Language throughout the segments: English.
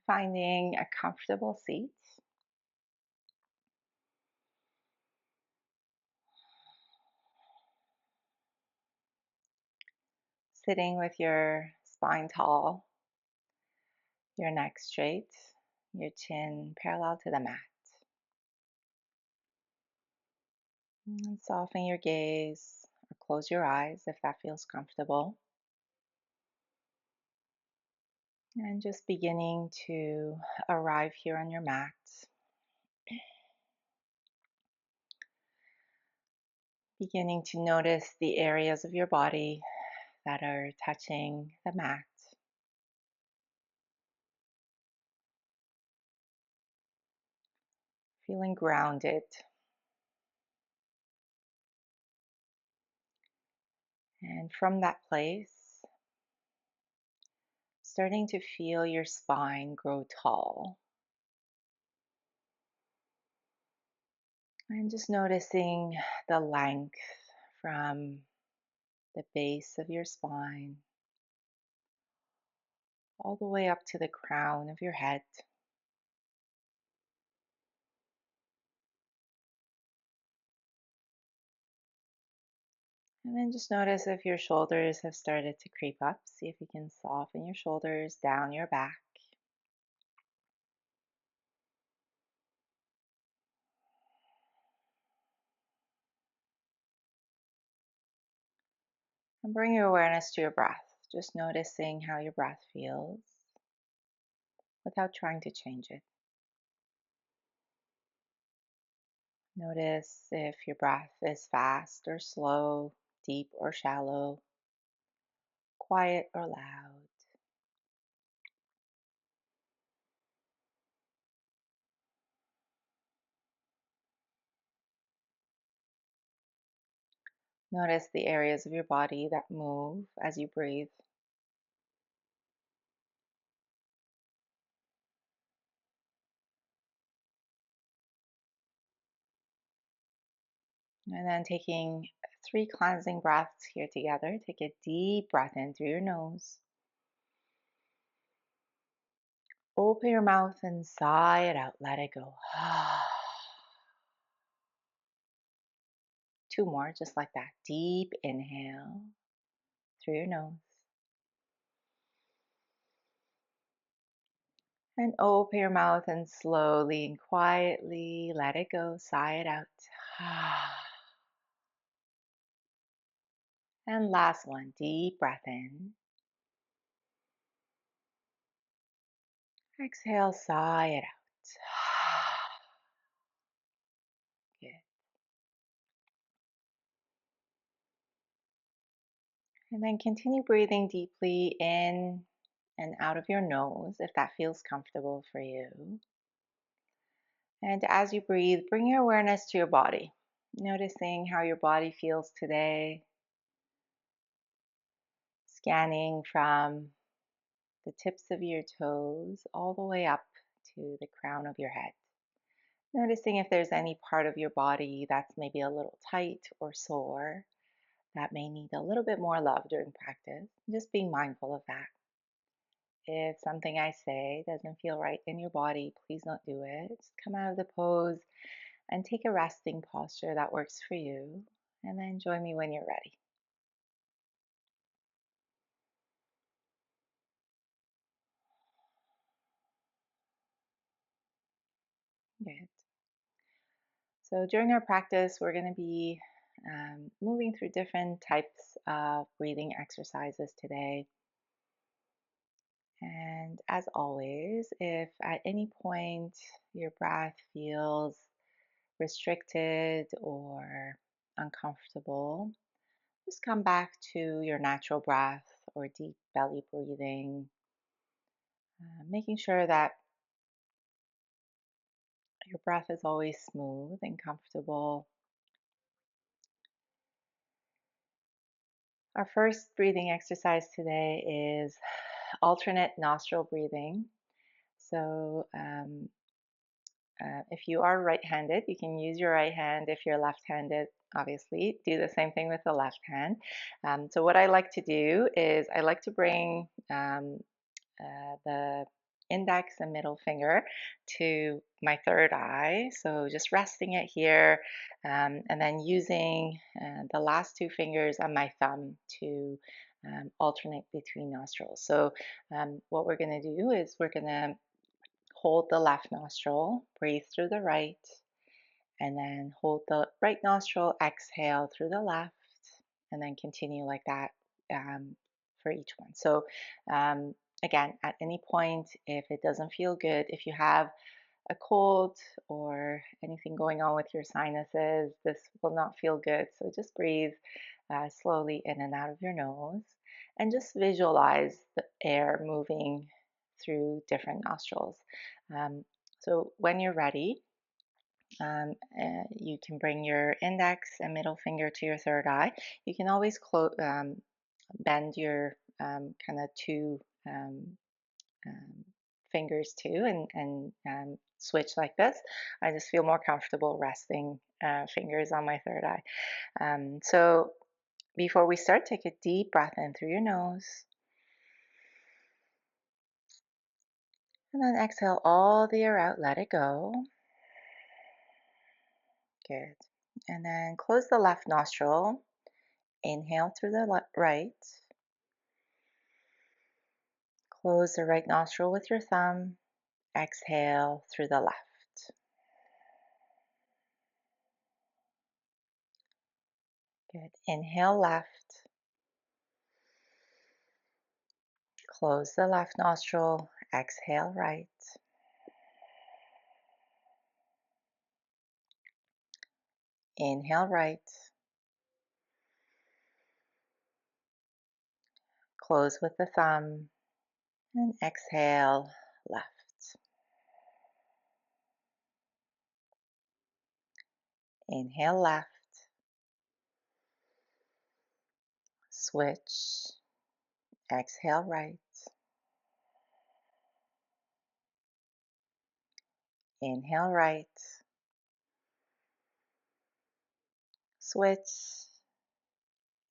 Finding a comfortable seat. Sitting with your spine tall, your neck straight, your chin parallel to the mat. And soften your gaze or close your eyes if that feels comfortable. And just beginning to arrive here on your mat. Beginning to notice the areas of your body that are touching the mat. Feeling grounded. And from that place, starting to feel your spine grow tall. And just noticing the length from the base of your spine all the way up to the crown of your head. And then just notice if your shoulders have started to creep up. See if you can soften your shoulders down your back. And bring your awareness to your breath, just noticing how your breath feels without trying to change it. Notice if your breath is fast or slow, deep or shallow, quiet or loud. Notice the areas of your body that move as you breathe. And then taking 3 cleansing breaths here together. Take a deep breath in through your nose. Open your mouth and sigh it out. Let it go. 2 more, just like that. Deep inhale through your nose. And open your mouth and slowly and quietly let it go. Sigh it out. And last one, deep breath in. Exhale, sigh it out. Good. And then continue breathing deeply in and out of your nose if that feels comfortable for you. And as you breathe, bring your awareness to your body, noticing how your body feels today, scanning from the tips of your toes all the way up to the crown of your head. Noticing if there's any part of your body that's maybe a little tight or sore that may need a little bit more love during practice. Just being mindful of that. If something I say doesn't feel right in your body, please don't do it. Just come out of the pose and take a resting posture that works for you. And then join me when you're ready. Good. So during our practice, we're going to be moving through different types of breathing exercises today. And as always, if at any point your breath feels restricted or uncomfortable, just come back to your natural breath or deep belly breathing, making sure that your breath is always smooth and comfortable. Our first breathing exercise today is alternate nostril breathing. So if you are right-handed, you can use your right hand. If you're left-handed, obviously, do the same thing with the left hand. So what I like to do is I like to bring the index and middle finger to my third eye. So just resting it here, and then using the last two fingers on my thumb to alternate between nostrils. So what we're going to do is we're going to hold the left nostril, breathe through the right, and then hold the right nostril, exhale through the left, and then continue like that for each one. So, again, at any point, if it doesn't feel good, if you have a cold or anything going on with your sinuses, this will not feel good. So, just breathe slowly in and out of your nose and just visualize the air moving through different nostrils. Um, so, when you're ready, you can bring your index and middle finger to your third eye. You can always bend your kind of two um, um, fingers too and switch like this. I just feel more comfortable resting fingers on my third eye. So before we start, take a deep breath in through your nose and then exhale all the air out, let it go. Good. And then close the left nostril. Inhale through the right. Close the right nostril with your thumb. Exhale through the left. Good. Inhale left. Close the left nostril. Exhale right. Inhale right. Close with the thumb. And exhale left. Inhale left. Switch. Exhale right. Inhale right. Switch.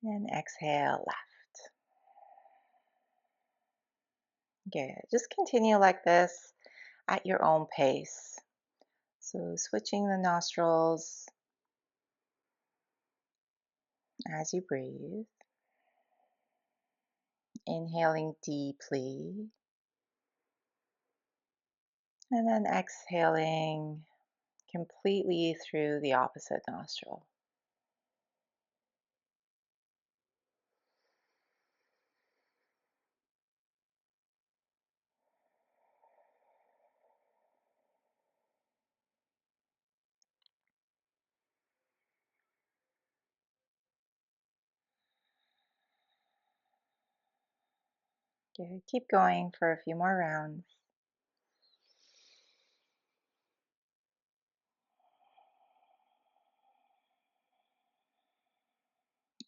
And exhale left. Good. Just continue like this at your own pace. So switching the nostrils as you breathe. Inhaling deeply. And then exhaling completely through the opposite nostril. Good. Keep going for a few more rounds.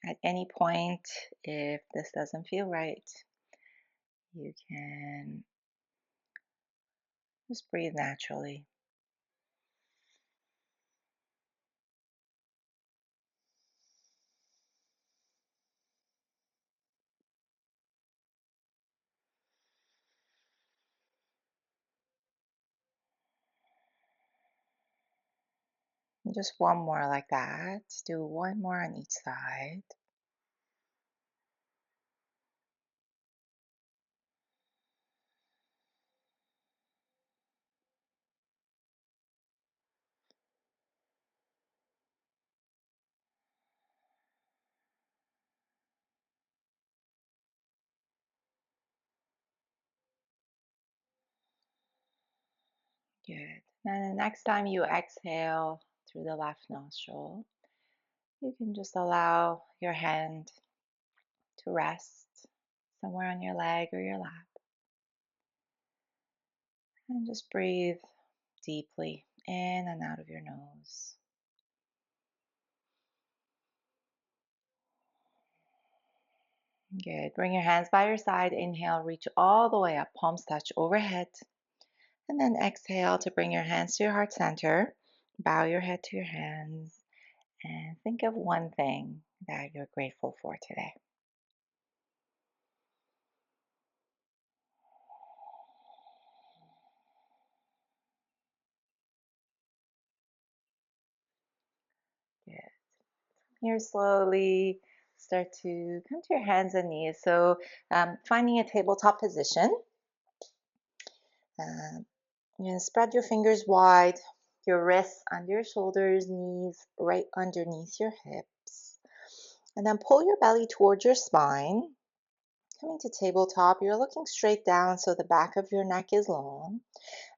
At any point, if this doesn't feel right, you can just breathe naturally. And just one more like that. Do one more on each side. Good. Then the next time you exhale through the left nostril, you can just allow your hand to rest somewhere on your leg or your lap. And just breathe deeply in and out of your nose. Good. Bring your hands by your side. Inhale, reach all the way up, palms touch overhead. And then exhale to bring your hands to your heart center. Bow your head to your hands and think of one thing that you're grateful for today. Here, slowly start to come to your hands and knees. So, finding a tabletop position. Um, you're going to spread your fingers wide, your wrists under your shoulders, knees right underneath your hips. And then pull your belly towards your spine. Coming to tabletop, you're looking straight down so the back of your neck is long.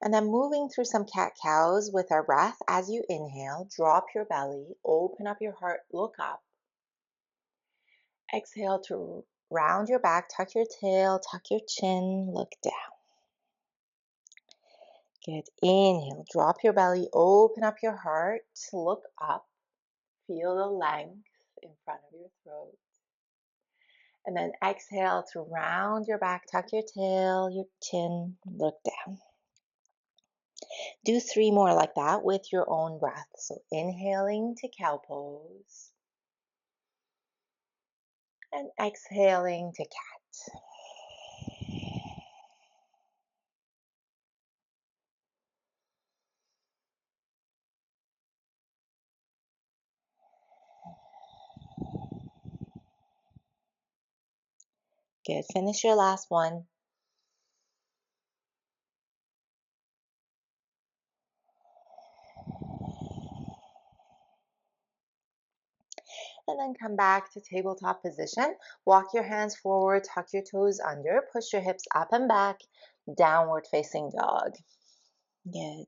And then moving through some cat-cows with our breath. As you inhale, drop your belly, open up your heart, look up. Exhale to round your back, tuck your tail, tuck your chin, look down. Good. Inhale, drop your belly, open up your heart, look up. Feel the length in front of your throat. And then exhale to round your back, tuck your tail, your chin, look down. Do 3 more like that with your own breath. So inhaling to cow pose and exhaling to cat. Good. Finish your last one. And then come back to tabletop position. Walk your hands forward, tuck your toes under, push your hips up and back, downward facing dog. Good.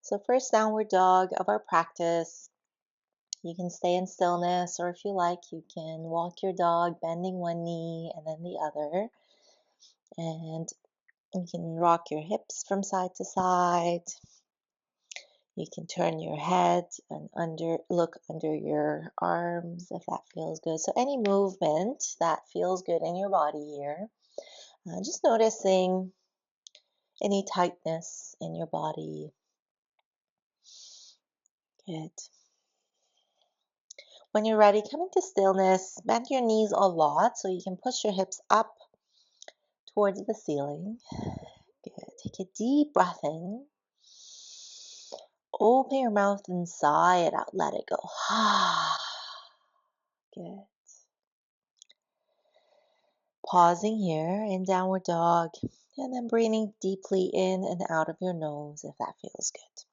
So first downward dog of our practice. You can stay in stillness, or if you like, you can walk your dog, bending one knee and then the other. And you can rock your hips from side to side. You can turn your head and look under your arms if that feels good. So any movement that feels good in your body here. Just noticing any tightness in your body. Good. When you're ready, come into stillness. Bend your knees a lot so you can push your hips up towards the ceiling. Good. Take a deep breath in. Open your mouth and sigh it out. Let it go. Good. Pausing here in downward dog and then breathing deeply in and out of your nose if that feels good.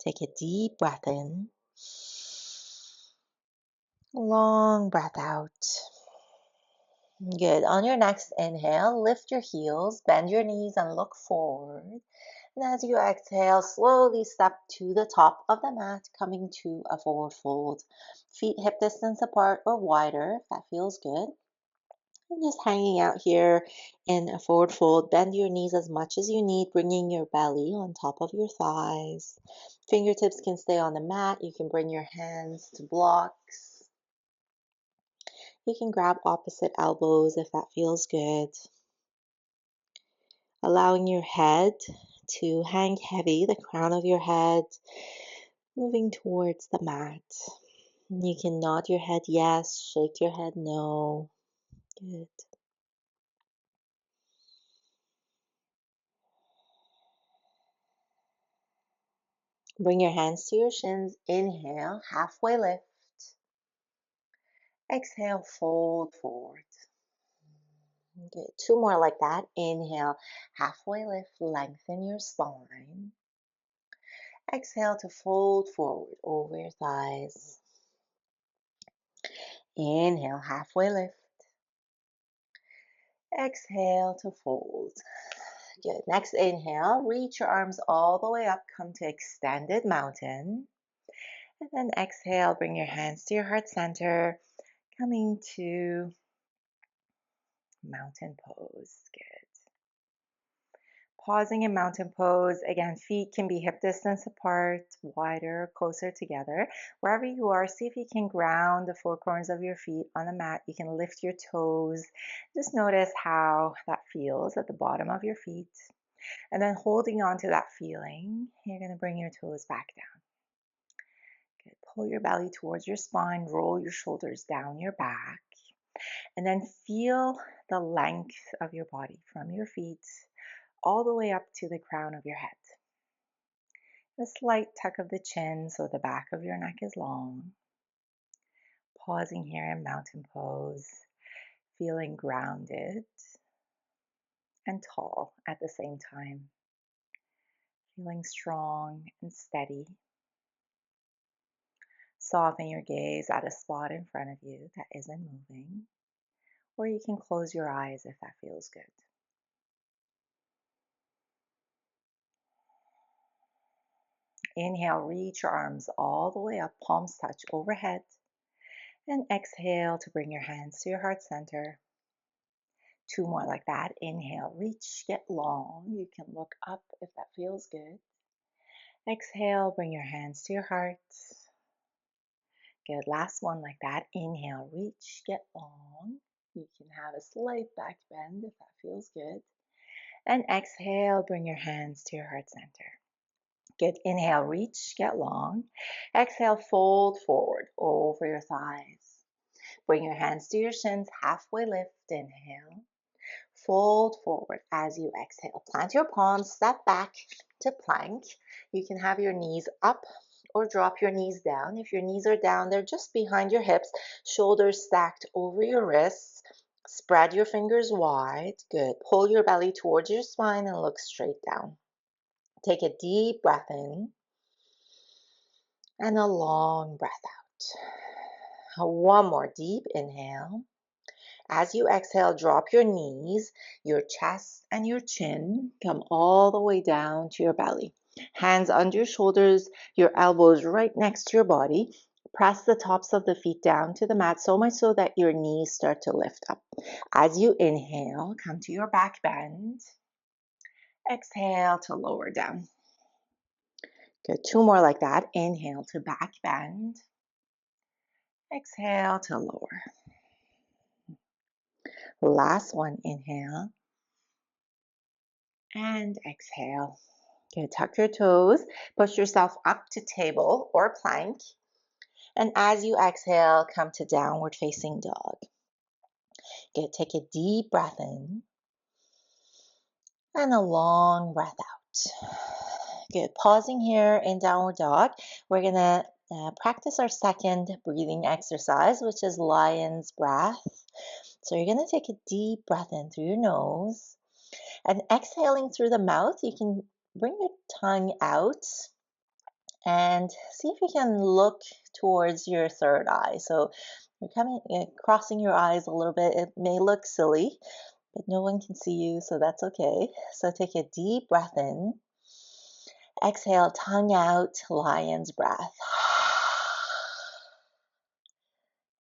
Take a deep breath in. Long breath out. Good. On your next inhale, lift your heels, bend your knees and look forward. And as you exhale, slowly step to the top of the mat, coming to a forward fold. Feet hip distance apart or wider if that feels good. And just hanging out here in a forward fold. Bend your knees as much as you need, bringing your belly on top of your thighs. Fingertips can stay on the mat. You can bring your hands to blocks. You can grab opposite elbows if that feels good. Allowing your head to hang heavy, the crown of your head moving towards the mat. You can nod your head yes, shake your head no. Good. Bring your hands to your shins. Inhale, halfway lift. Exhale, fold forward. Good. 2 more like that. Inhale, halfway lift, lengthen your spine. Exhale to fold forward over your thighs. Inhale, halfway lift. Exhale to fold. Good. Next inhale, reach your arms all the way up, come to extended mountain. And then exhale, bring your hands to your heart center, coming to mountain pose. Good. Pausing in mountain pose. Again, feet can be hip distance apart, wider, closer together. Wherever you are, see if you can ground the 4 corners of your feet on the mat. You can lift your toes. Just notice how that feels at the bottom of your feet. And then holding on to that feeling, you're going to bring your toes back down. Good. Pull your belly towards your spine, roll your shoulders down your back. And then feel the length of your body from your feet all the way up to the crown of your head. A slight tuck of the chin so the back of your neck is long. Pausing here in mountain pose, feeling grounded and tall at the same time. Feeling strong and steady. Soften your gaze at a spot in front of you that isn't moving, or you can close your eyes if that feels good. Inhale, reach your arms all the way up, palms touch overhead. And exhale to bring your hands to your heart center. 2 more like that. Inhale, reach, get long. You can look up if that feels good. Exhale, bring your hands to your heart. Good, last one like that. Inhale, reach, get long. You can have a slight back bend if that feels good. And exhale, bring your hands to your heart center. Good, inhale, reach, get long. Exhale, fold forward over your thighs. Bring your hands to your shins, halfway lift, inhale. Fold forward as you exhale. Plant your palms, step back to plank. You can have your knees up or drop your knees down. If your knees are down, they're just behind your hips, shoulders stacked over your wrists. Spread your fingers wide. Good. Pull your belly towards your spine and look straight down. Take a deep breath in and a long breath out. One more deep inhale. As you exhale, drop your knees, your chest and your chin come all the way down to your belly. Hands under your shoulders, your elbows right next to your body. Press the tops of the feet down to the mat so much so that your knees start to lift up. As you inhale, come to your back bend. Exhale to lower down. Good, 2 more like that. Inhale to back bend. Exhale to lower. Last one, inhale. And exhale. Good, tuck your toes. Push yourself up to table or plank. And as you exhale, come to downward facing dog. Good, take a deep breath in. And a long breath out. Good, pausing here in downward dog. We're going to practice our second breathing exercise, which is lion's breath. So you're going to take a deep breath in through your nose. And exhaling through the mouth, you can bring your tongue out and see if you can look towards your third eye. So you're crossing your eyes a little bit. It may look silly, but no one can see you, so that's okay. So take a deep breath in. Exhale, tongue out, lion's breath.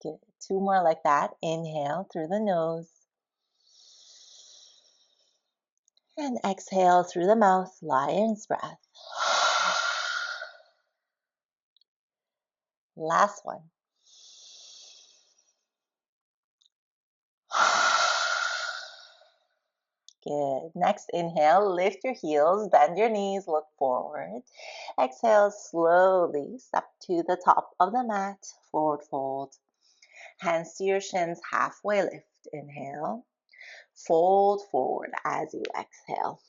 Good. 2 more like that. Inhale through the nose. And exhale through the mouth, lion's breath. Last one. Good. Next inhale, lift your heels, bend your knees, look forward. Exhale, slowly step to the top of the mat, forward fold. Hands to your shins, halfway lift, inhale. Fold forward as you exhale.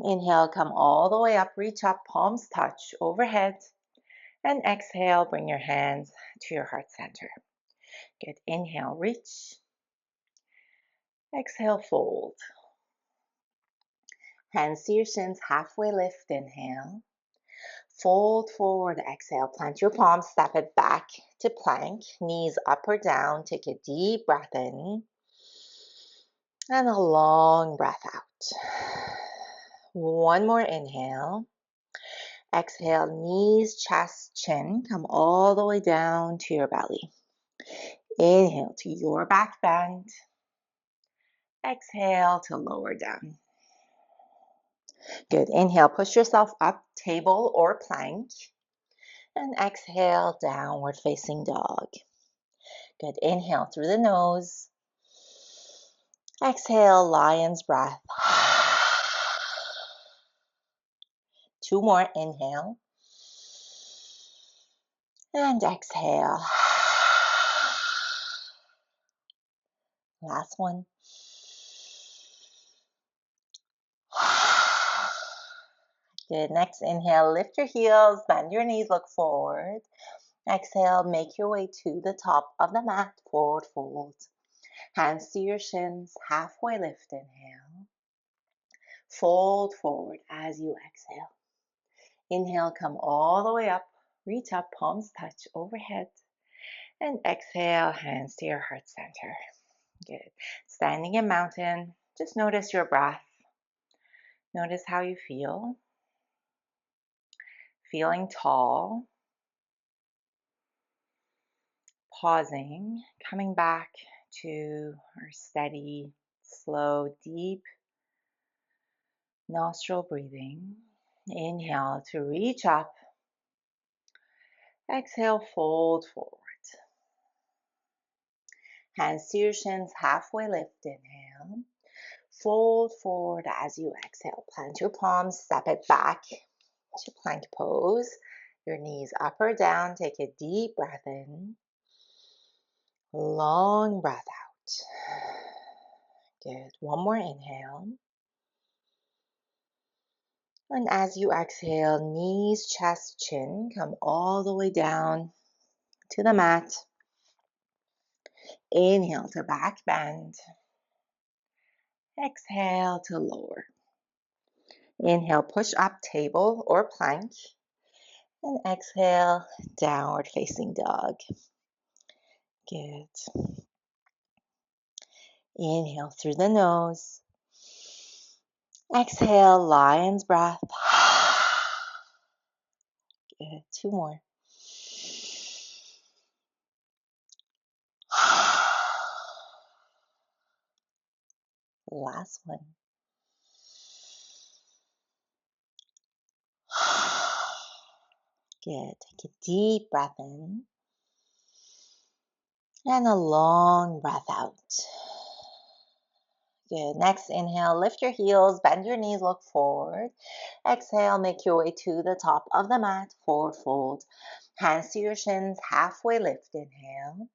Inhale, come all the way up, reach up, palms touch overhead. And exhale, bring your hands to your heart center. Good. Inhale, reach. Exhale, fold. Hands to your shins, halfway lift, inhale. Fold forward, exhale, plant your palms, step it back to plank, knees up or down, take a deep breath in, and a long breath out. One more inhale. Exhale, knees, chest, chin, come all the way down to your belly. Inhale to your back bend. Exhale to lower down. Good. Inhale, push yourself up, table or plank. And exhale, downward facing dog. Good. Inhale through the nose. Exhale, lion's breath. 2 more. Inhale. And exhale. Last one. Good. Next, inhale, lift your heels, bend your knees, look forward. Exhale, make your way to the top of the mat, forward fold. Hands to your shins, halfway lift, inhale. Fold forward as you exhale. Inhale, come all the way up, reach up, palms touch overhead. And exhale, hands to your heart center. Good. Standing in mountain, just notice your breath. Notice how you feel. Feeling tall. Pausing, coming back to our steady, slow, deep nostril breathing. Inhale to reach up. Exhale, fold forward. Hands to your shins, halfway lift, inhale. Fold forward as you exhale. Plant your palms, step it back to plank pose. Your knees up or down. Take a deep breath in. Long breath out. Good. One more inhale. And as you exhale, knees, chest, chin, come all the way down to the mat. Inhale to back bend. Exhale to lower. Inhale, push up, table or plank. And exhale, downward facing dog. Good. Inhale through the nose. Exhale, lion's breath. Good. Two more. Last one. Good. Take a deep breath in. And a long breath out. Good. Next, inhale, lift your heels, bend your knees, look forward. Exhale, make your way to the top of the mat, forward fold. Hands to your shins, halfway lift, inhale.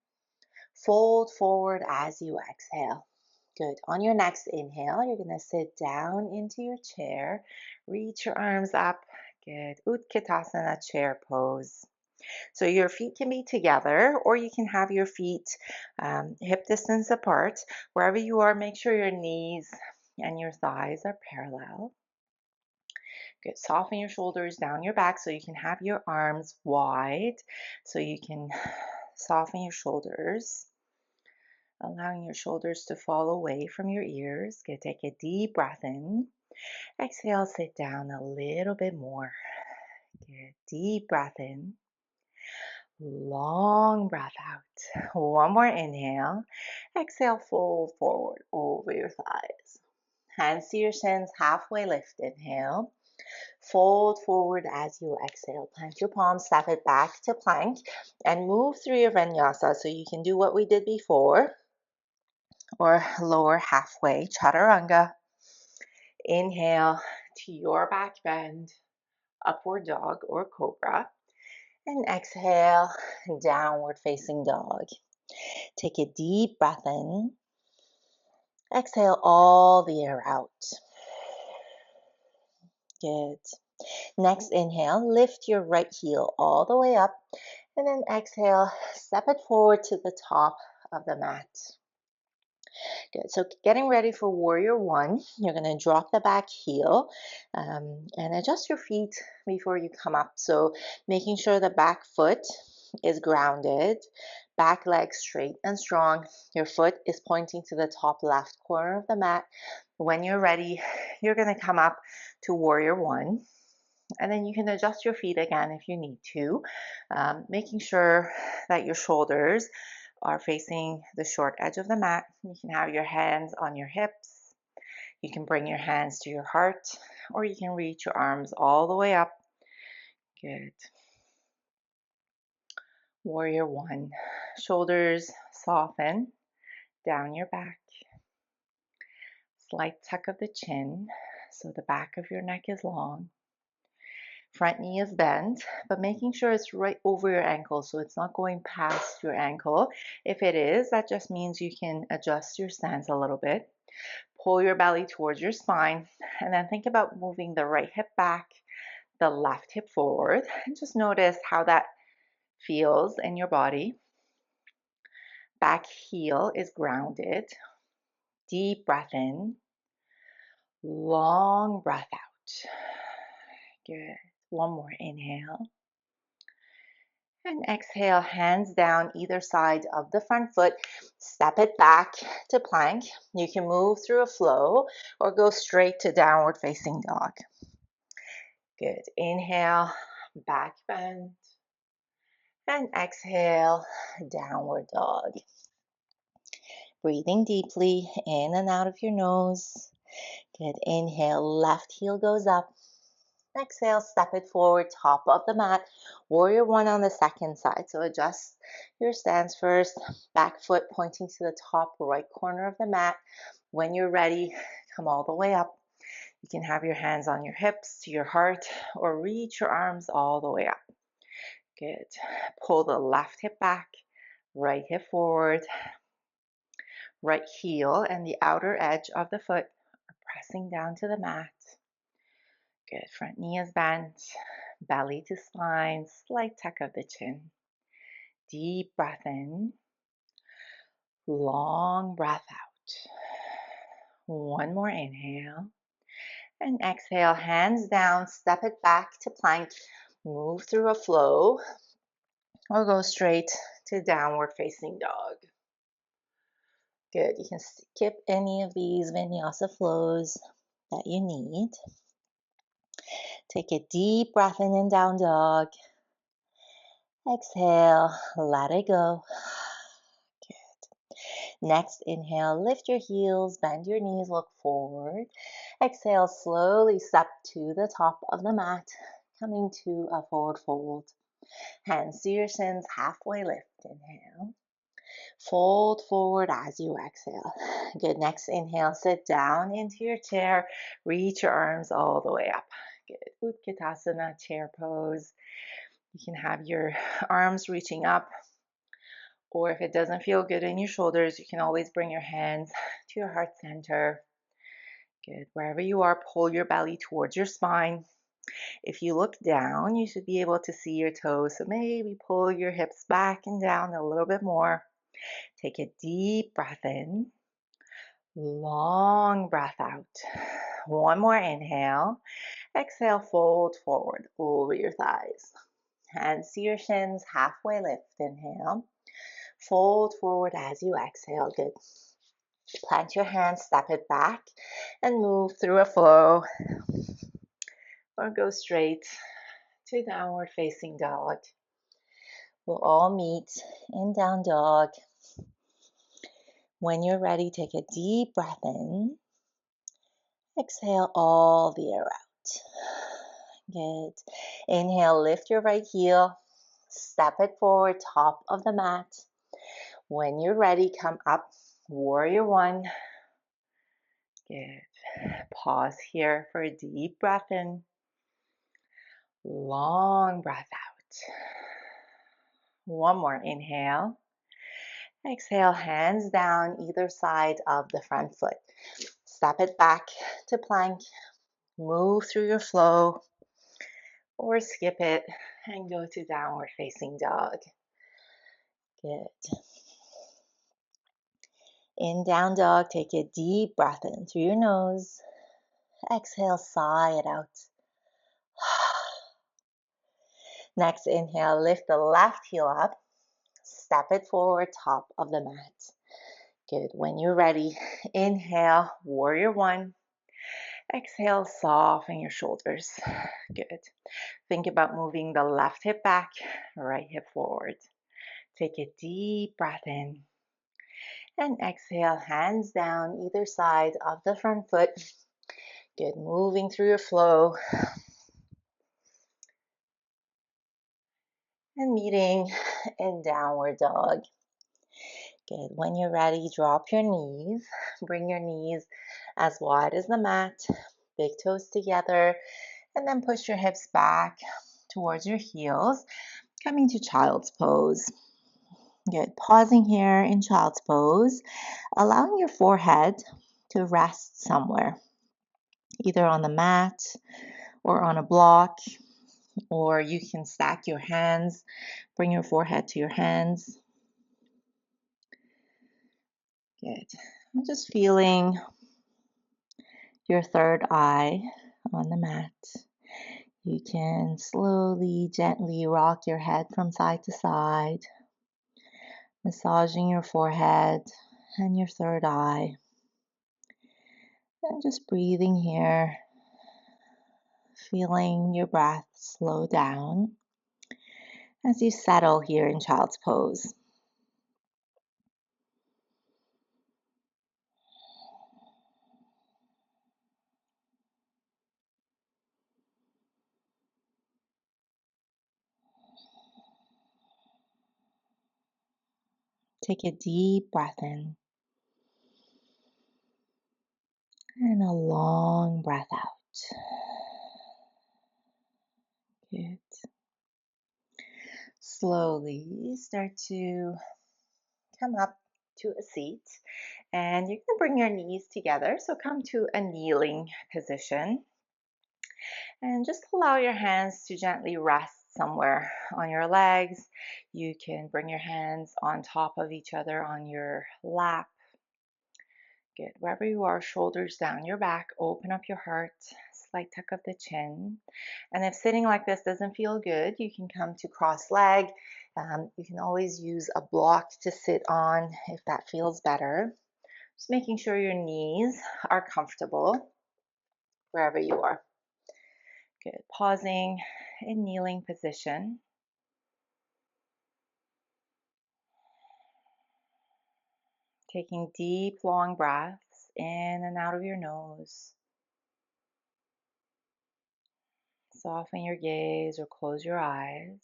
Fold forward as you exhale. Good. On your next inhale, you're going to sit down into your chair. Reach your arms up. Good. Utkatasana, chair pose. So your feet can be together, or you can have your feet hip distance apart. Wherever you are, make sure your knees and your thighs are parallel. Good. Soften your shoulders down your back so you can have your arms wide, so you can soften your shoulders, allowing your shoulders to fall away from your ears. Good. Take a deep breath in. Exhale, sit down a little bit more. Good. Deep breath in. Long breath out. One more inhale. Exhale, fold forward over your thighs. Hands to your shins, halfway lift. Inhale. Fold forward as you exhale. Plant your palms, step it back to plank, and move through your vinyasa so you can do what we did before, or lower halfway, chaturanga. Inhale to your back bend, upward dog or cobra. And exhale, downward facing dog. Take a deep breath in. Exhale all the air out. Good. Next inhale, lift your right heel all the way up. And then exhale, step it forward to the top of the mat. Good. So getting ready for warrior one, you're going to drop the back heel and adjust your feet before you come up. So making sure the back foot is grounded, back leg straight and strong. Your foot is pointing to the top left corner of the mat. When you're ready, you're going to come up to warrior one. And then you can adjust your feet again if you need to, making sure that your shoulders are facing the short edge of the mat. You can have your hands on your hips. You can bring your hands to your heart, or you can reach your arms all the way up. Good. Warrior one. Shoulders soften down your back. Slight tuck of the chin, so the back of your neck is long. Front knee is bent, but making sure it's right over your ankle, so it's not going past your ankle. If it is, that just means you can adjust your stance a little bit. Pull your belly towards your spine, and then think about moving the right hip back, the left hip forward and just notice how that feels in your body. Back heel is grounded. Deep breath in. Long breath out. Good. One more inhale. And exhale, hands down either side of the front foot. Step it back to plank. You can move through a flow or go straight to downward facing dog. Good. Inhale, back bend. And exhale, downward dog. Breathing deeply in and out of your nose. Good. Inhale, left heel goes up. Exhale, step it forward, top of the mat. Warrior one on the second side. So adjust your stance first. Back foot pointing to the top right corner of the mat. When you're ready, come all the way up. You can have your hands on your hips to your heart or reach your arms all the way up. Good. Pull the left hip back, right hip forward. Right heel and the outer edge of the foot are pressing down to the mat. Good. Front knee is bent, belly to spine, slight tuck of the chin. Deep breath in, long breath out. One more inhale. And exhale, hands down, step it back to plank. Move through a flow or go straight to downward facing dog. Good. You can skip any of these vinyasa flows that you need. Take a deep breath in down dog. Exhale, let it go. Good. Next, inhale, lift your heels, bend your knees, look forward. Exhale, slowly step to the top of the mat, coming to a forward fold. Hands to your shins, halfway lift. Inhale. Fold forward as you exhale. Good. Next, inhale, sit down into your chair. Reach your arms all the way up. Good. Utkatasana, chair pose. You can have your arms reaching up, or if it doesn't feel good in your shoulders, you can always bring your hands to your heart center. Good. Wherever you are, pull your belly towards your spine. If you look down, you should be able to see your toes, so maybe pull your hips back and down a little bit more. Take a deep breath in, long breath out. One more inhale. Exhale, fold forward over your thighs. Hands to your shins, halfway lift. Inhale. Fold forward as you exhale. Good. Plant your hands, step it back, and move through a flow. Or go straight to downward facing dog. We'll all meet in down dog. When you're ready, take a deep breath in. Exhale all the air out. Good. Inhale, lift your right heel. Step it forward, top of the mat. When you're ready, come up, warrior one. Good. Pause here for a deep breath in. Long breath out. One more inhale. Exhale, hands down either side of the front foot. Step it back to plank. Move through your flow or skip it and go to downward facing dog. Good. In down dog, take a deep breath in through your nose. Exhale, sigh it out. Next, inhale, lift the left heel up. Step it forward, top of the mat. Good. When you're ready, inhale, warrior one. Exhale, soften your shoulders. Good. Think about moving the left hip back, right hip forward. Take a deep breath in. And exhale, hands down either side of the front foot. Good. Moving through your flow. And meeting in downward dog. Good. When you're ready, drop your knees. Bring your knees as wide as the mat. Big toes together. And then push your hips back towards your heels. Coming to child's pose. Good. Pausing here in child's pose. Allowing your forehead to rest somewhere. Either on the mat or on a block. or you can stack your hands, bring your forehead to your hands. Good. I'm just feeling your third eye on the mat. You can slowly, gently rock your head from side to side, massaging your forehead and your third eye. And just breathing here, feeling your breath slow down as you settle here in child's pose. Take a deep breath in and a long breath out. Good. Slowly start to come up to a seat, and you can bring your knees together. So come to a kneeling position and just allow your hands to gently rest somewhere on your legs. You can bring your hands on top of each other on your lap. Good. Wherever you are, shoulders down your back, open up your heart, slight tuck of the chin. And if sitting like this doesn't feel good, you can come to cross leg. You can always use a block to sit on if that feels better. Just making sure your knees are comfortable wherever you are. Good. Pausing in kneeling position. Taking deep, long breaths in and out of your nose. Soften your gaze or close your eyes.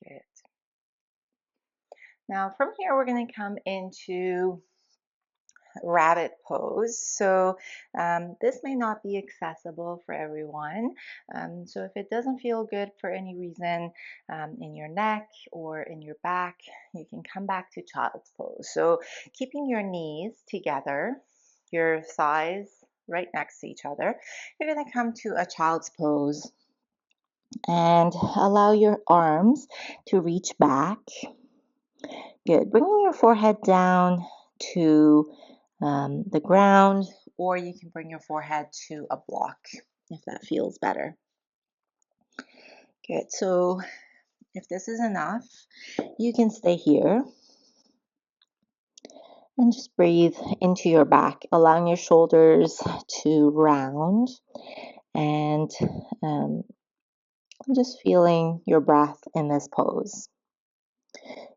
Good. Now from here, we're going to come into rabbit pose. So this may not be accessible for everyone. So if it doesn't feel good for any reason in your neck or in your back, you can come back to child's pose. So keeping your knees together, your thighs right next to each other, you're going to come to a child's pose and allow your arms to reach back. Good. Bringing your forehead down to the ground, or you can bring your forehead to a block if that feels better. Good. So if this is enough, you can stay here and just breathe into your back, allowing your shoulders to round and just feeling your breath in this pose.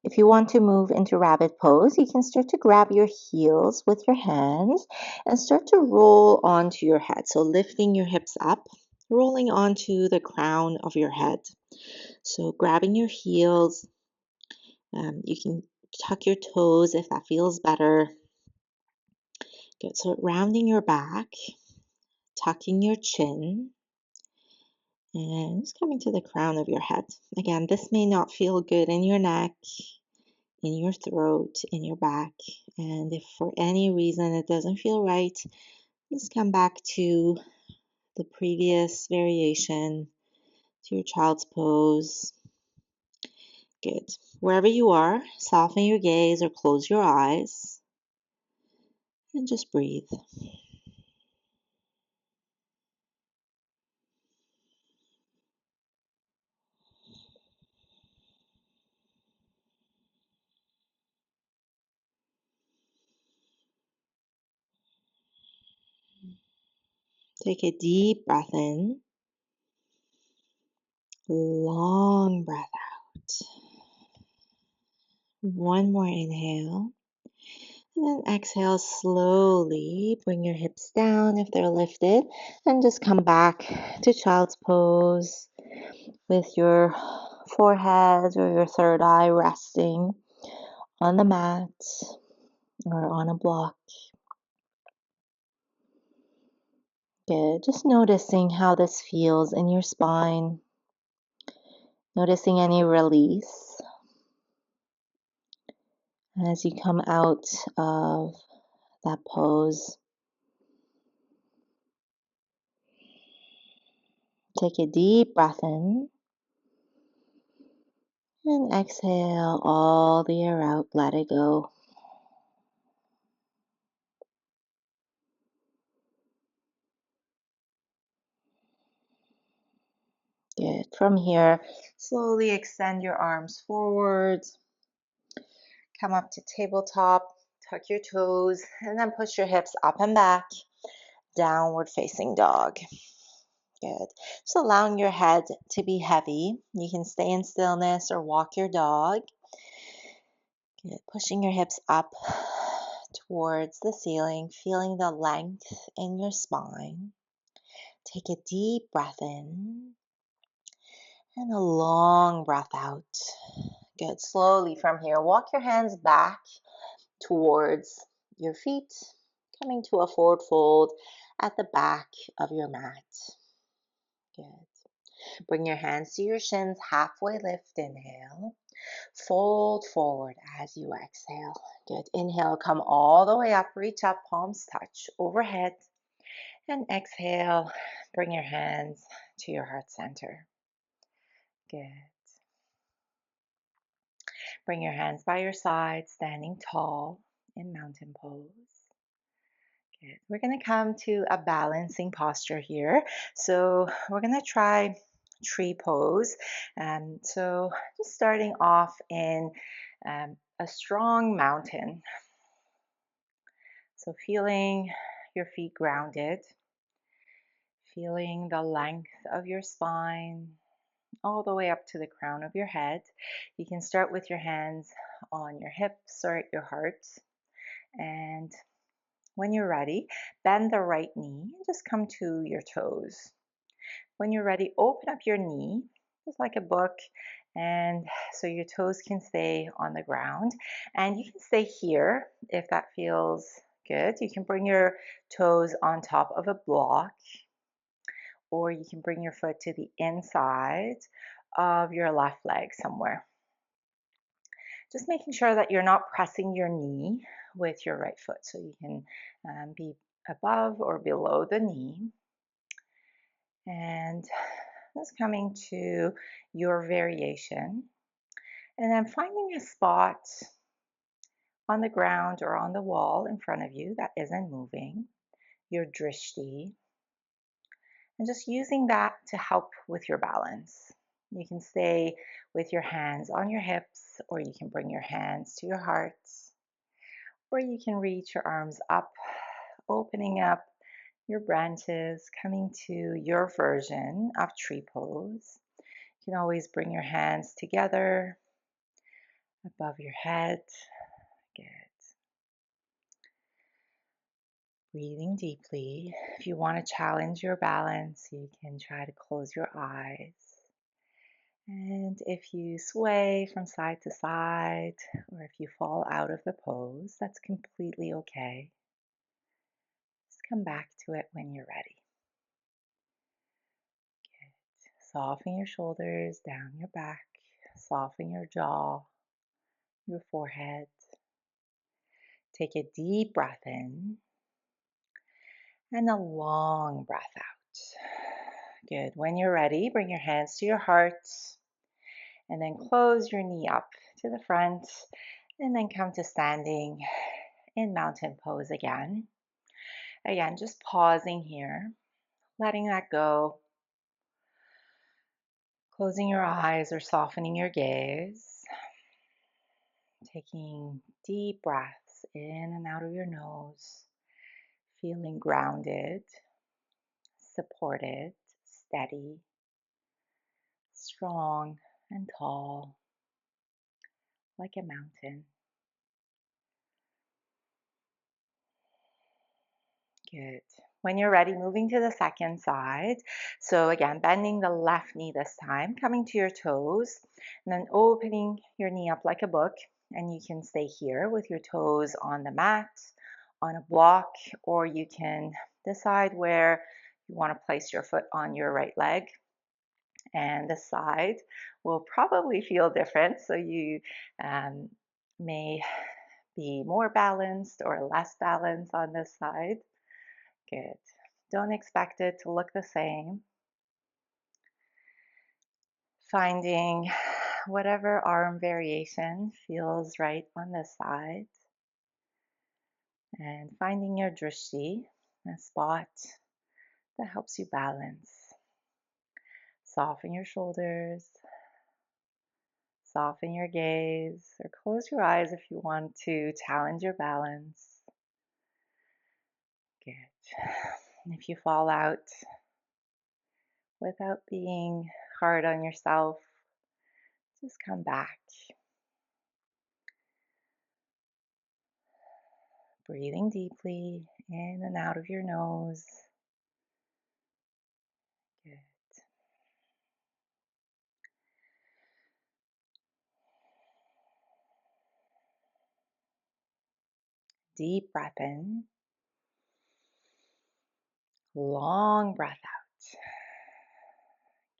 If you want to move into rabbit pose, you can start to grab your heels with your hands and start to roll onto your head. So lifting your hips up, rolling onto the crown of your head. So grabbing your heels, you can tuck your toes if that feels better. Good. So rounding your back, tucking your chin, and just coming to the crown of your head. Again, this may not feel good in your neck, in your throat, in your back. And if for any reason it doesn't feel right, just come back to the previous variation, to your child's pose. Good. Wherever you are, soften your gaze or close your eyes and just breathe. Take a deep breath in, long breath out. One more inhale. And then exhale slowly. Bring your hips down if they're lifted. And just come back to child's pose with your forehead or your third eye resting on the mat or on a block. Good. Just noticing how this feels in your spine. Noticing any release as you come out of that pose. Take a deep breath in and exhale all the air out. Let it go. Good. From here, slowly extend your arms forward. Come up to tabletop. Tuck your toes and then push your hips up and back. Downward facing dog. Good. Just allowing your head to be heavy. You can stay in stillness or walk your dog. Good. Pushing your hips up towards the ceiling, feeling the length in your spine. Take a deep breath in and a long breath out. Good. Slowly from here, walk your hands back towards your feet, coming to a forward fold at the back of your mat. Good. Bring your hands to your shins, halfway lift, inhale. Fold forward as you exhale. Good. Inhale, come all the way up, reach up, palms touch overhead. And exhale, bring your hands to your heart center. Good. Bring your hands by your side, standing tall in mountain pose. Good. We're going to come to a balancing posture here. So we're going to try tree pose. So just starting off in a strong mountain. So feeling your feet grounded, feeling the length of your spine all the way up to the crown of your head. You can start with your hands on your hips or at your heart. And when you're ready, bend the right knee and just come to your toes. When you're ready, open up your knee, just like a book, and so your toes can stay on the ground. And you can stay here if that feels good. You can bring your toes on top of a block, or you can bring your foot to the inside of your left leg somewhere. Just making sure that you're not pressing your knee with your right foot, so you can be above or below the knee. And just coming to your variation, and then finding a spot on the ground or on the wall in front of you that isn't moving, your drishti, and just using that to help with your balance. You can stay with your hands on your hips, or you can bring your hands to your heart, or you can reach your arms up, opening up your branches, coming to your version of tree pose. You can always bring your hands together above your head. Good. Breathing deeply. If you want to challenge your balance, you can try to close your eyes. And if you sway from side to side, or if you fall out of the pose, that's completely okay. Just come back to it when you're ready. Good. Soften your shoulders, down your back, soften your jaw, your forehead. Take a deep breath in and a long breath out. Good. When you're ready, bring your hands to your heart and then close your knee up to the front and then come to standing in mountain pose again. Again, just pausing here, letting that go, closing your eyes or softening your gaze, taking deep breaths in and out of your nose, feeling grounded, supported, steady, strong and tall, like a mountain. Good. When you're ready, moving to the second side. So again, bending the left knee this time, coming to your toes, and then opening your knee up like a book. And you can stay here with your toes on the mat, on a block, or you can decide where you want to place your foot on your right leg. And the side will probably feel different. So you may be more balanced or less balanced on this side. Good. Don't expect it to look the same. Finding whatever arm variation feels right on this side. And finding your drishti, a spot that helps you balance. Soften your shoulders, soften your gaze, or close your eyes if you want to challenge your balance. Good. And if you fall out, without being hard on yourself, just come back. Breathing deeply in and out of your nose. Good. Deep breath in. Long breath out.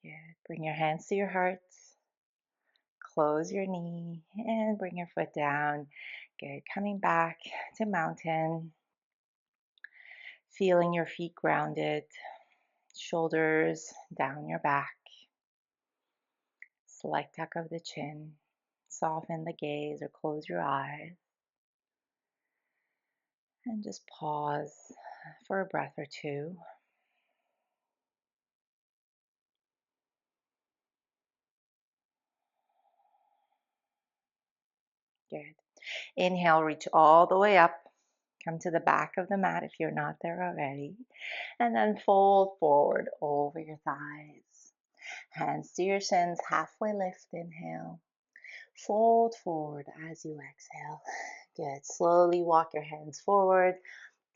Good. Bring your hands to your heart. Close your knee and bring your foot down. Good. Coming back to mountain. Feeling your feet grounded. Shoulders down your back. Slight tuck of the chin. Soften the gaze or close your eyes. And just pause for a breath or two. Good. Inhale, reach all the way up. Come to the back of the mat if you're not there already. And then fold forward over your thighs. Hands to your shins, halfway lift, inhale. Fold forward as you exhale. Good. Slowly walk your hands forward,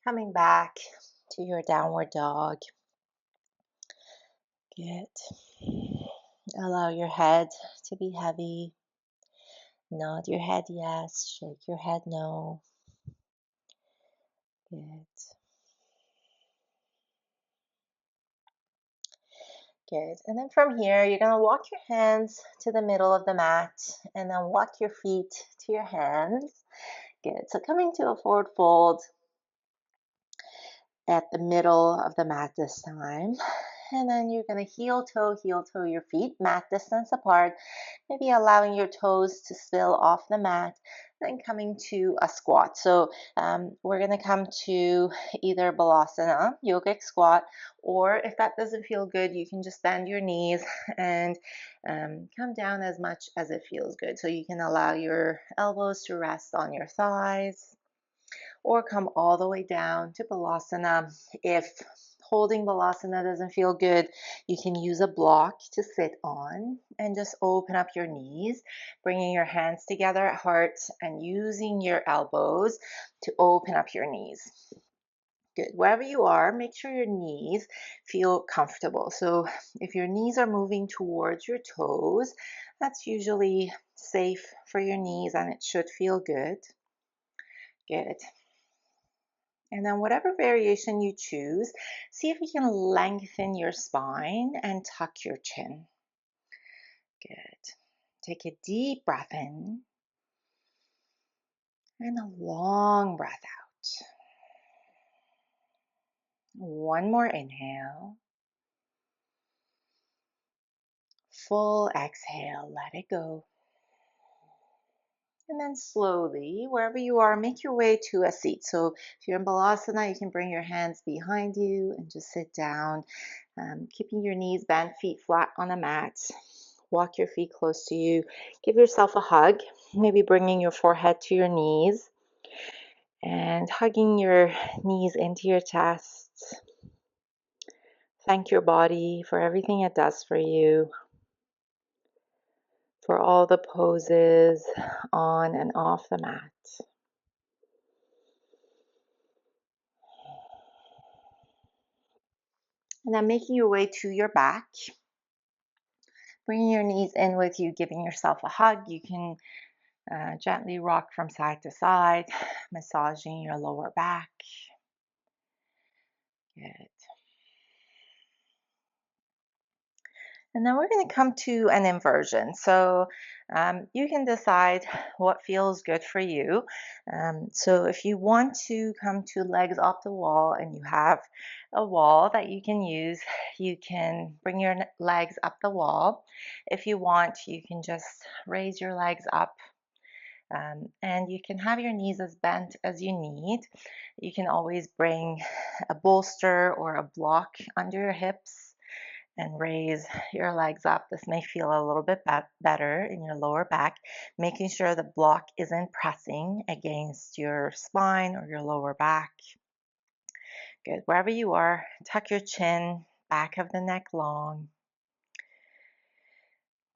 coming back to your downward dog. Good. Allow your head to be heavy. Nod your head yes, shake your head no. Good. Good. And then from here, you're going to walk your hands to the middle of the mat and then walk your feet to your hands. Good. So coming to a forward fold at the middle of the mat this time. And then you're going to heel toe your feet, mat distance apart, maybe allowing your toes to spill off the mat, then coming to a squat. So we're going to come to either balasana, yogic squat, or if that doesn't feel good, you can just bend your knees and come down as much as it feels good. So you can allow your elbows to rest on your thighs, or come all the way down to balasana. If holding balasana doesn't feel good, you can use a block to sit on and just open up your knees, bringing your hands together at heart and using your elbows to open up your knees. Good. Wherever you are, make sure your knees feel comfortable. So if your knees are moving towards your toes, that's usually safe for your knees and it should feel good. Good. And then whatever variation you choose, see if you can lengthen your spine and tuck your chin. Good. Take a deep breath in and a long breath out. One more inhale. Full exhale, let it go. And then slowly, wherever you are, make your way to a seat. So if you're in balasana, you can bring your hands behind you and just sit down, keeping your knees bent, feet flat on the mat. Walk your feet close to you. Give yourself a hug, maybe bringing your forehead to your knees and hugging your knees into your chest. Thank your body for everything it does for you, for all the poses on and off the mat. And then making your way to your back, bringing your knees in with you, giving yourself a hug. You can gently rock from side to side, massaging your lower back. Good. And then we're going to come to an inversion. So You can decide what feels good for you. So, if you want to come to legs off the wall and you have a wall that you can use, you can bring your legs up the wall. If you want, you can just raise your legs up. And you can have your knees as bent as you need. You can always bring a bolster or a block under your hips and raise your legs up. This may feel a little bit better in your lower back, making sure the block isn't pressing against your spine or your lower back. Good. Wherever you are, tuck your chin, back of the neck long.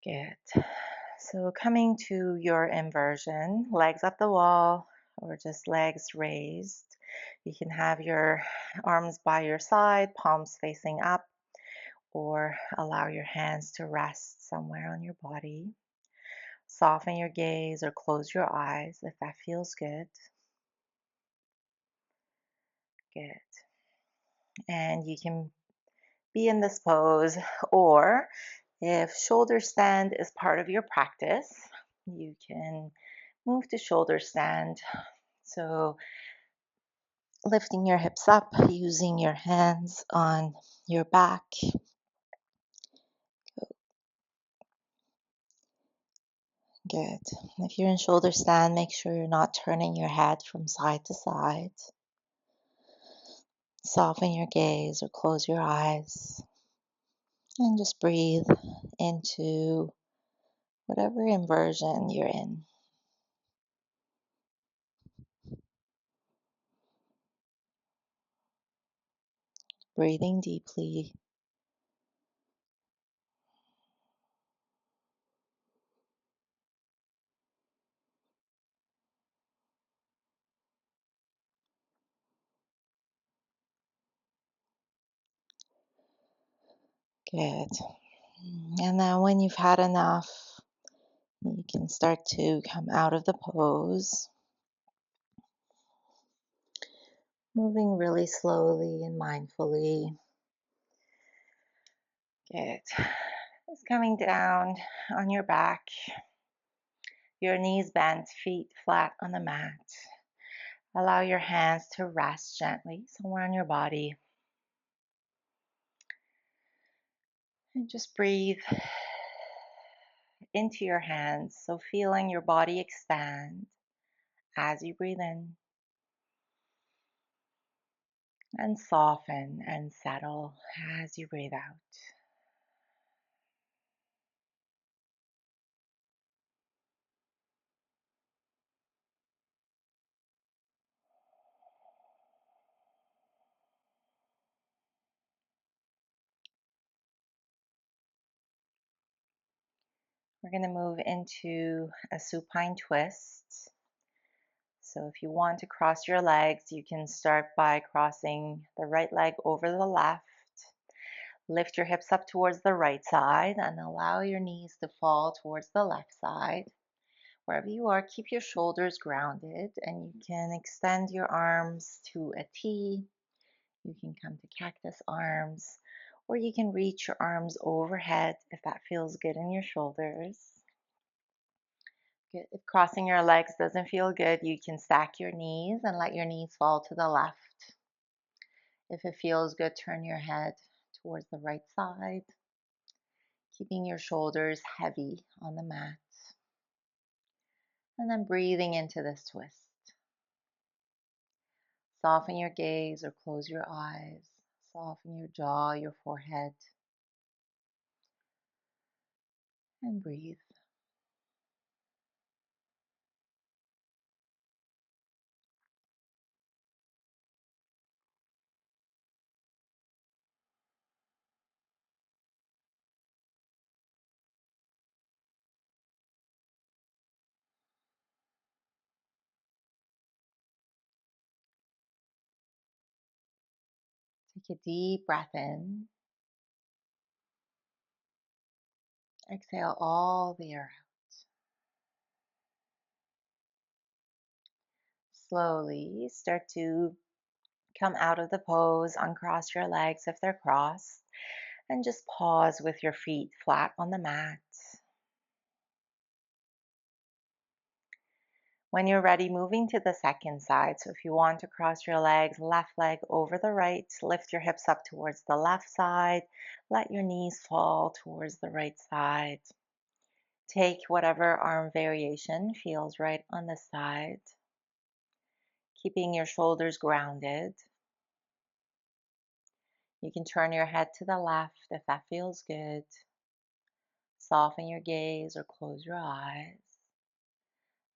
Good. So coming to your inversion, legs up the wall or just legs raised. You can have your arms by your side, palms facing up, or allow your hands to rest somewhere on your body. Soften your gaze or close your eyes if that feels good. Good. And you can be in this pose, or if shoulder stand is part of your practice, you can move to shoulder stand. So lifting your hips up, using your hands on your back. Good. If you're in shoulder stand, make sure you're not turning your head from side to side. Soften your gaze or close your eyes and just breathe into whatever inversion you're in. Breathing deeply. Good. And then when you've had enough, you can start to come out of the pose, moving really slowly and mindfully. Good. Just coming down on your back, your knees bent, feet flat on the mat. Allow your hands to rest gently somewhere on your body. And just breathe into your hands. So feeling your body expand as you breathe in, and soften and settle as you breathe out. We're going to move into a supine twist. So if you want to cross your legs, you can start by crossing the right leg over the left. Lift your hips up towards the right side and allow your knees to fall towards the left side. Wherever you are, keep your shoulders grounded and you can extend your arms to a T. You can come to cactus arms, or you can reach your arms overhead if that feels good in your shoulders. Good. If crossing your legs doesn't feel good, you can stack your knees and let your knees fall to the left. If it feels good, turn your head towards the right side, keeping your shoulders heavy on the mat. And then breathing into this twist. Soften your gaze or close your eyes. Soften your jaw, your forehead, and breathe. Take a deep breath in. Exhale all the air out. Slowly start to come out of the pose, uncross your legs if they're crossed, and just pause with your feet flat on the mat. When you're ready, moving to the second side. So if you want to cross your legs, left leg over the right, lift your hips up towards the left side, let your knees fall towards the right side. Take whatever arm variation feels right on this side, keeping your shoulders grounded. You can turn your head to the left if that feels good. Soften your gaze or close your eyes.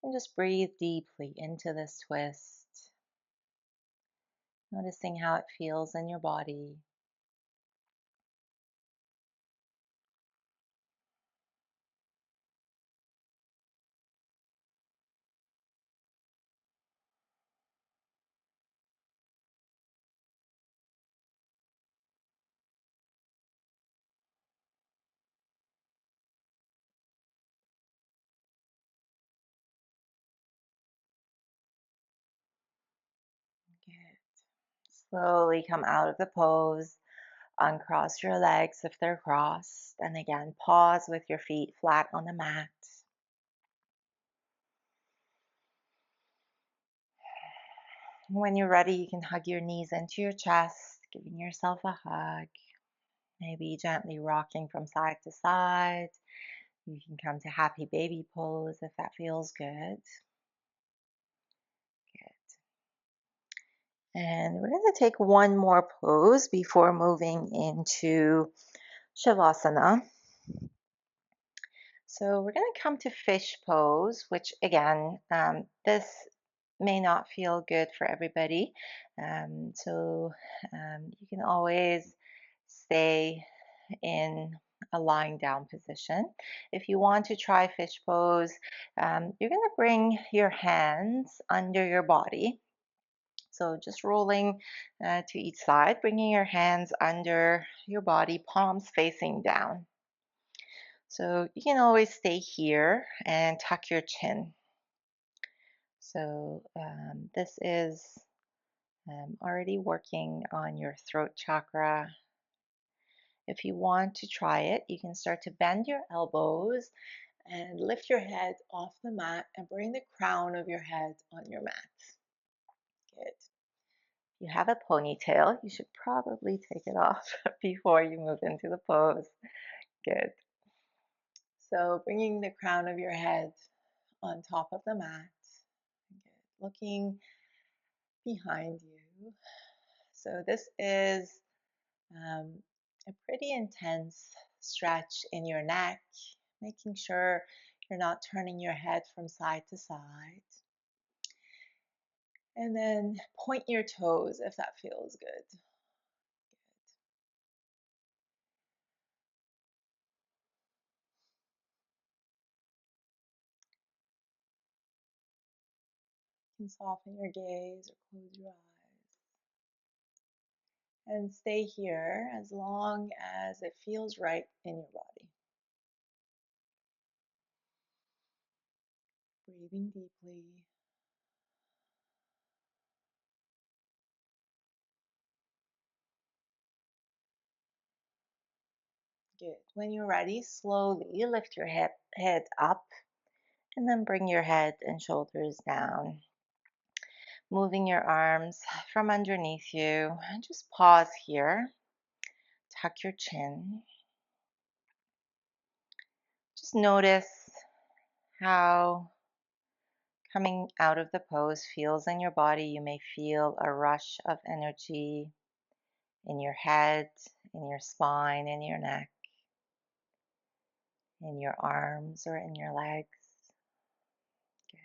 And just breathe deeply into this twist, noticing how it feels in your body. Good. Slowly come out of the pose. Uncross your legs if they're crossed. And again, pause with your feet flat on the mat. When you're ready, you can hug your knees into your chest, giving yourself a hug. Maybe gently rocking from side to side. You can come to happy baby pose if that feels good. Good. And we're going to take one more pose before moving into Shavasana. So we're going to come to fish pose, which again, this may not feel good for everybody. You can always stay in a lying down position. If you want to try fish pose, you're going to bring your hands under your body. So just rolling to each side, bringing your hands under your body, palms facing down. So you can always stay here and tuck your chin. So this is already working on your throat chakra. If you want to try it, you can start to bend your elbows and lift your head off the mat and bring the crown of your head on your mat. Good. You have a ponytail, you should probably take it off before you move into the pose. Good. So bringing the crown of your head on top of the mat. Good. Looking behind you. So this is a pretty intense stretch in your neck, making sure you're not turning your head from side to side. And then point your toes if that feels good. You can soften your gaze or close your eyes. And stay here as long as it feels right in your body. Breathing deeply. Good. When you're ready, slowly lift your head up and then bring your head and shoulders down. Moving your arms from underneath you. And just pause here. Tuck your chin. Just notice how coming out of the pose feels in your body. You may feel a rush of energy in your head, in your spine, in your neck, in your arms, or in your legs. Good.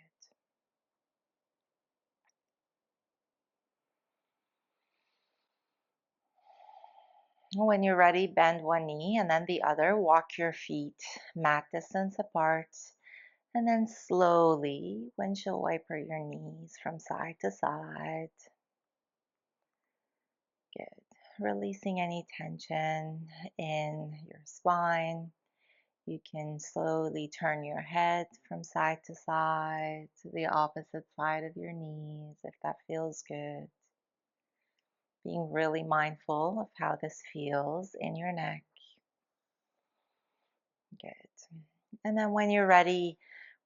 When you're ready, bend one knee and then the other. Walk your feet mat distance apart. And then slowly windshield wiper your knees from side to side. Good. Releasing any tension in your spine. You can slowly turn your head from side to side to the opposite side of your knees if that feels good. Being really mindful of how this feels in your neck. Good. And then when you're ready,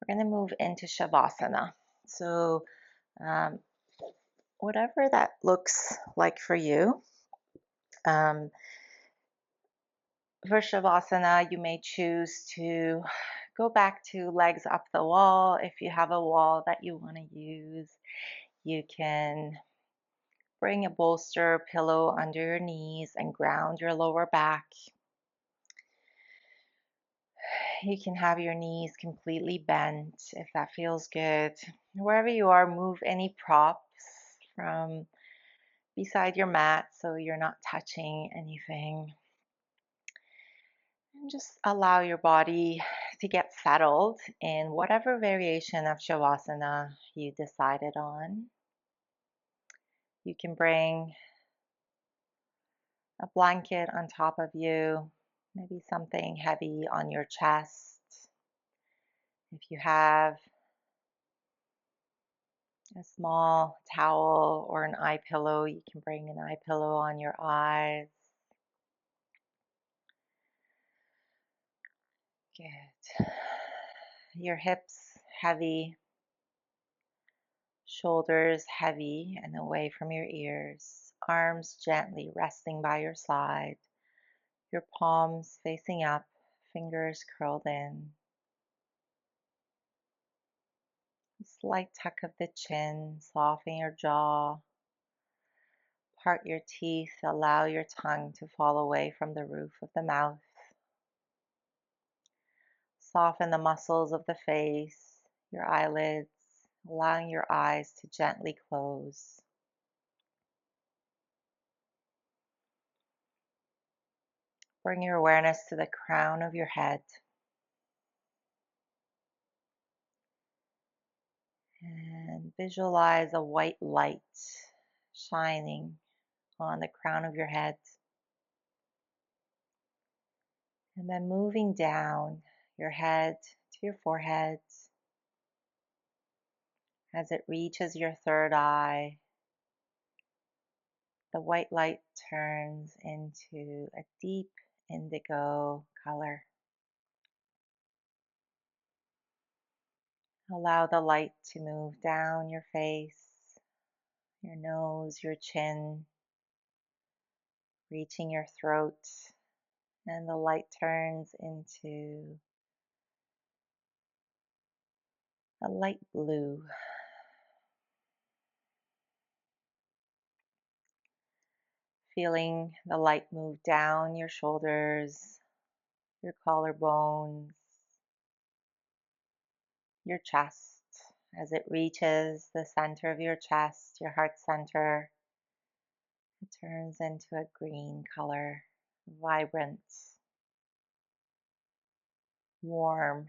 we're going to move into Shavasana. So, um, whatever that looks like for you. Um, for Shavasana, you may choose to go back to legs up the wall. If you have a wall that you want to use, you can bring a bolster pillow under your knees and ground your lower back. You can have your knees completely bent if that feels good. Wherever you are, move any props from beside your mat so you're not touching anything. And just allow your body to get settled in whatever variation of Shavasana you decided on. You can bring a blanket on top of you, maybe something heavy on your chest. If you have a small towel or an eye pillow, you can bring an eye pillow on your eyes. Good. Your hips heavy, shoulders heavy and away from your ears, arms gently resting by your side, your palms facing up, fingers curled in. A slight tuck of the chin, soften your jaw, part your teeth, allow your tongue to fall away from the roof of the mouth. Soften the muscles of the face, your eyelids, allowing your eyes to gently close. Bring your awareness to the crown of your head and visualize a white light shining on the crown of your head. And then moving down your head to your forehead as it reaches your third eye. The white light turns into a deep indigo color. Allow the light to move down your face, your nose, your chin, reaching your throat, and the light turns into a light blue. Feeling the light move down your shoulders, your collarbones, your chest as it reaches the center of your chest, your heart center. It turns into a green color, vibrant, warm.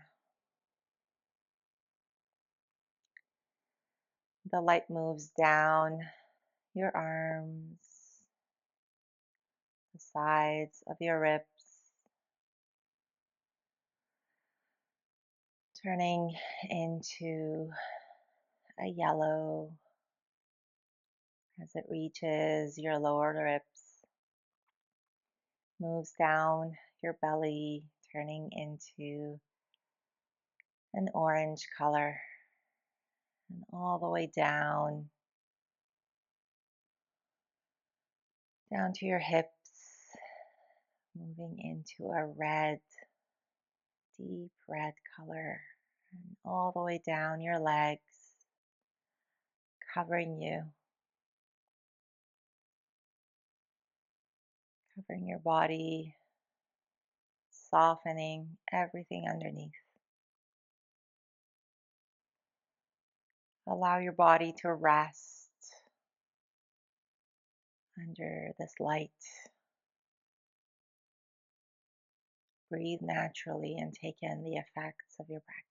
The light moves down your arms, the sides of your ribs, turning into a yellow as it reaches your lower ribs, moves down your belly, turning into an orange color, and all the way down to your hips, moving into a red, deep red color, and all the way down your legs, covering your body, softening everything underneath. Allow your body to rest under this light. Breathe naturally and take in the effects of your practice.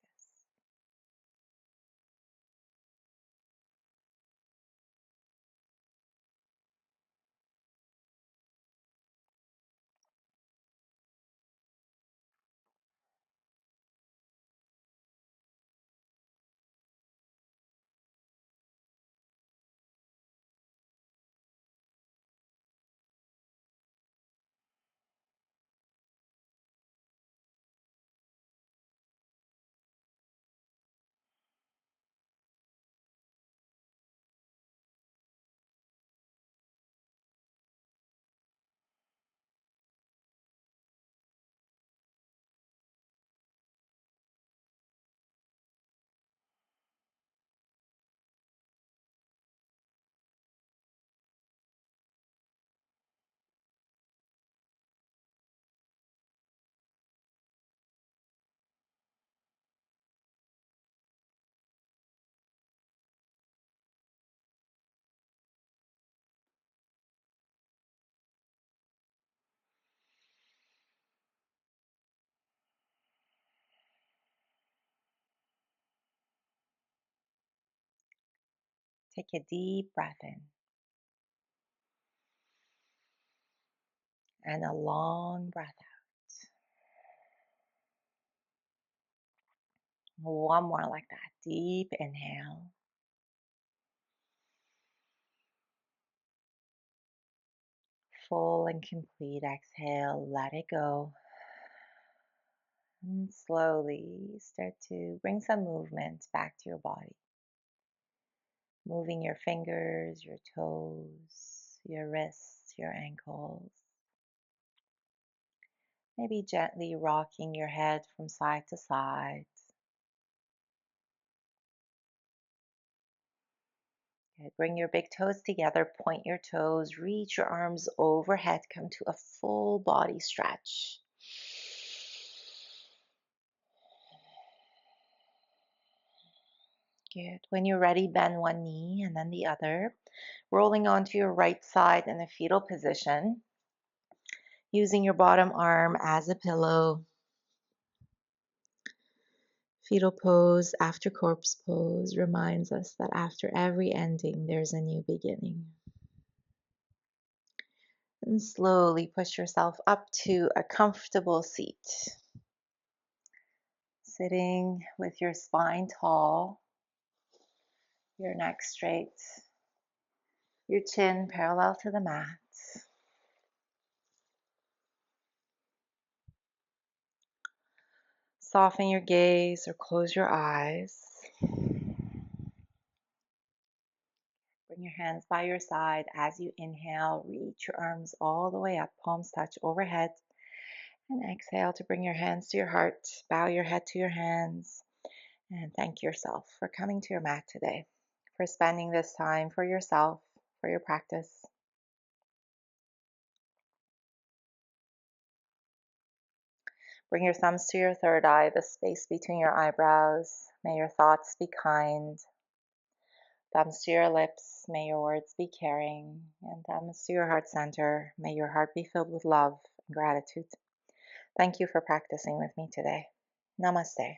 Take a deep breath in and a long breath out. One more like that. Deep inhale. Full and complete exhale. Let it go. And slowly start to bring some movement back to your body. Moving your fingers, your toes, your wrists, your ankles. Maybe gently rocking your head from side to side. Good. Bring your big toes together, point your toes, reach your arms overhead, come to a full body stretch. Good. When you're ready, bend one knee and then the other, rolling onto your right side in a fetal position, using your bottom arm as a pillow. Fetal pose after corpse pose reminds us that after every ending, there's a new beginning. And slowly push yourself up to a comfortable seat. Sitting with your spine tall, your neck straight, your chin parallel to the mat. Soften your gaze or close your eyes. Bring your hands by your side as you inhale. Reach your arms all the way up, palms touch overhead. And exhale to bring your hands to your heart. Bow your head to your hands. And thank yourself for coming to your mat today, for spending this time for yourself, for your practice. Bring your thumbs to your third eye, the space between your eyebrows. May your thoughts be kind. Thumbs to your lips, may your words be caring. And thumbs to your heart center, may your heart be filled with love and gratitude. Thank you for practicing with me today. Namaste.